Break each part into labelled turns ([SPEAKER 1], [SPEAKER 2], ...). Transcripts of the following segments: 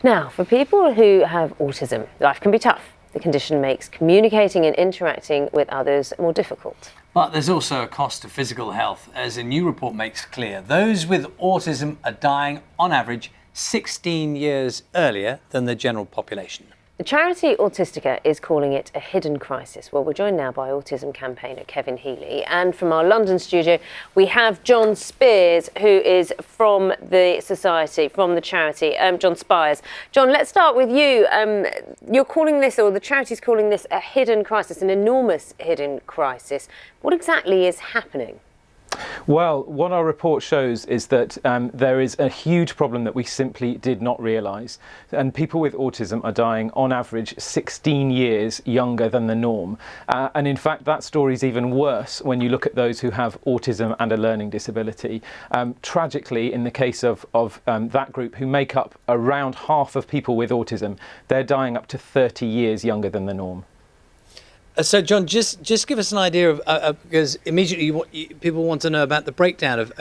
[SPEAKER 1] Now, for people who have autism, life can be tough. The condition makes communicating and interacting with others more difficult.
[SPEAKER 2] But there's also a cost to physical health, as a new report makes clear. Those with autism are dying, on average, 16 years earlier than the general population.
[SPEAKER 1] The charity Autistica is calling it a hidden crisis. Well, we're joined now by Autism campaigner Kevin Healey, and from our London studio we have John Spears, who is from the society, from the charity, John Spires. John, let's start with you. You're calling this, or the charity's calling this, a hidden crisis, an enormous hidden crisis. What exactly is happening?
[SPEAKER 3] Well, what our report shows is that there is a huge problem that we simply did not realise. And people with autism are dying on average 16 years younger than the norm. And in fact, that story is even worse when you look at those who have autism and a learning disability. Tragically, in the case of that group, who make up around half of people with autism, they're dying up to 30 years younger than the norm.
[SPEAKER 2] So, John, just give us an idea of because immediately people want to know about the breakdown of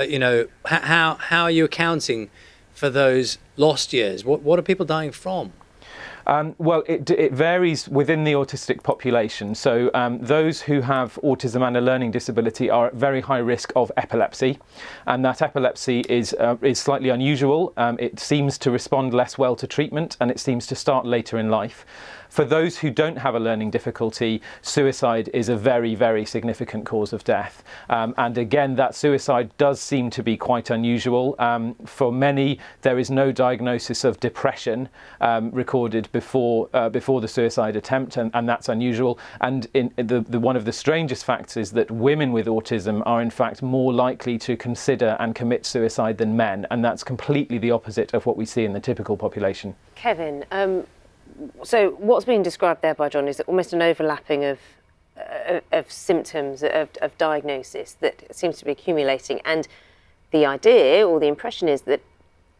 [SPEAKER 2] how are you accounting for those lost years? What are people dying from?
[SPEAKER 3] Well, it varies within the autistic population. So those who have autism and a learning disability are at very high risk of epilepsy, and that epilepsy is slightly unusual. It seems to respond less well to treatment, and it seems to start later in life. For those who don't have a learning difficulty, suicide is a very, very significant cause of death. And again, that suicide does seem to be quite unusual. For many, there is no diagnosis of depression recorded before the suicide attempt, and that's unusual. And one of the strangest facts is that women with autism are in fact more likely to consider and commit suicide than men, and that's completely the opposite of what we see in the typical population.
[SPEAKER 1] Kevin, so what's being described there by John is almost an overlapping of symptoms, of diagnosis that seems to be accumulating, and the idea or the impression is that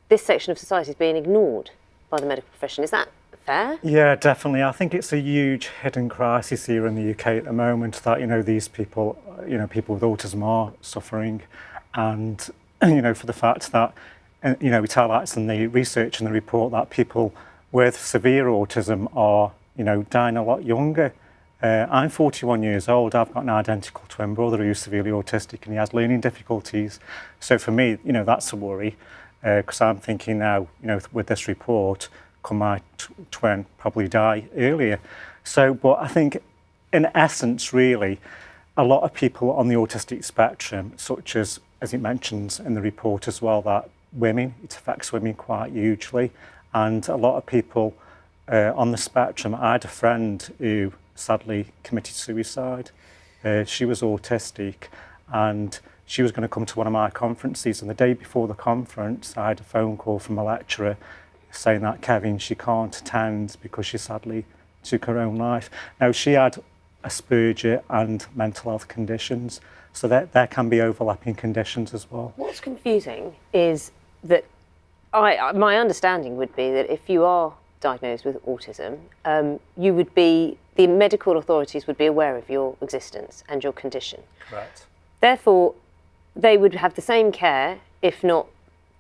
[SPEAKER 1] this section of society is being ignored by the medical profession. Is that fair?
[SPEAKER 4] Yeah, definitely. I think it's a huge hidden crisis here in the UK at the moment that, these people, people with autism are suffering, and, for the fact that, it highlights in the research and the report that people with severe autism are, dying a lot younger. I'm 41 years old. I've got an identical twin brother who's severely autistic, and he has learning difficulties. So for me, that's a worry, because I'm thinking now, with this report, could my twin probably die earlier? So, but I think in essence, really, a lot of people on the autistic spectrum, such as it mentions in the report as well, that it affects women quite hugely. And a lot of people on the spectrum, I had a friend who sadly committed suicide. She was autistic, and she was going to come to one of my conferences. And the day before the conference, I had a phone call from a lecturer saying that, Kevin, she can't attend because she sadly took her own life. Now, she had Asperger and mental health conditions, so there can be overlapping conditions as well.
[SPEAKER 1] What's confusing is that my understanding would be that if you are diagnosed with autism, the medical authorities would be aware of your existence and your condition.
[SPEAKER 4] Correct.
[SPEAKER 1] Therefore, they would have the same care, if not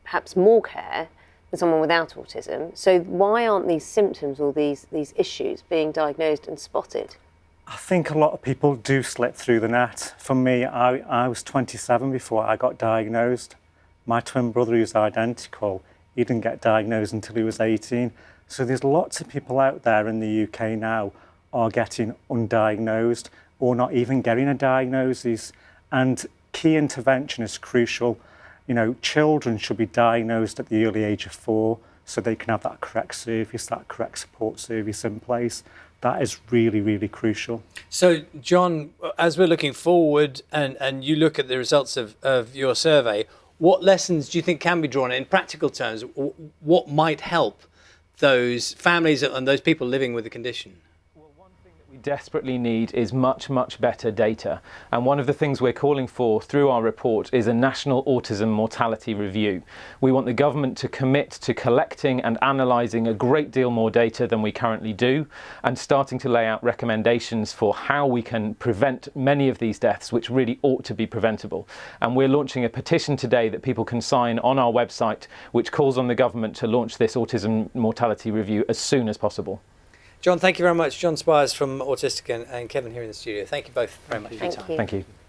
[SPEAKER 1] perhaps more care, than someone without autism. So why aren't these symptoms or these issues being diagnosed and spotted?
[SPEAKER 4] I think a lot of people do slip through the net. For me, I was 27 before I got diagnosed. My twin brother, who's identical, he didn't get diagnosed until he was 18. So there's lots of people out there in the UK now are getting undiagnosed or not even getting a diagnosis. And key intervention is crucial. Children should be diagnosed at the early age of 4 so they can have that correct service, that correct support service in place. That is really, really crucial.
[SPEAKER 2] So, John, as we're looking forward and you look at the results of your survey, what lessons do you think can be drawn in practical terms? What might help those families and those people living with the condition?
[SPEAKER 3] Well, one thing that we desperately need is much, much better data. And one of the things we're calling for through our report is a national autism mortality review. We want the government to commit to collecting and analysing a great deal more data than we currently do, and starting to lay out recommendations for how we can prevent many of these deaths, which really ought to be preventable. And we're launching a petition today that people can sign on our website, which calls on the government to launch this autism mortality review as soon as possible.
[SPEAKER 2] John, thank you very much. John Spires from Autistic and Kevin here in the studio. Thank you both very much for your time.
[SPEAKER 1] Thank you.
[SPEAKER 3] Thank you.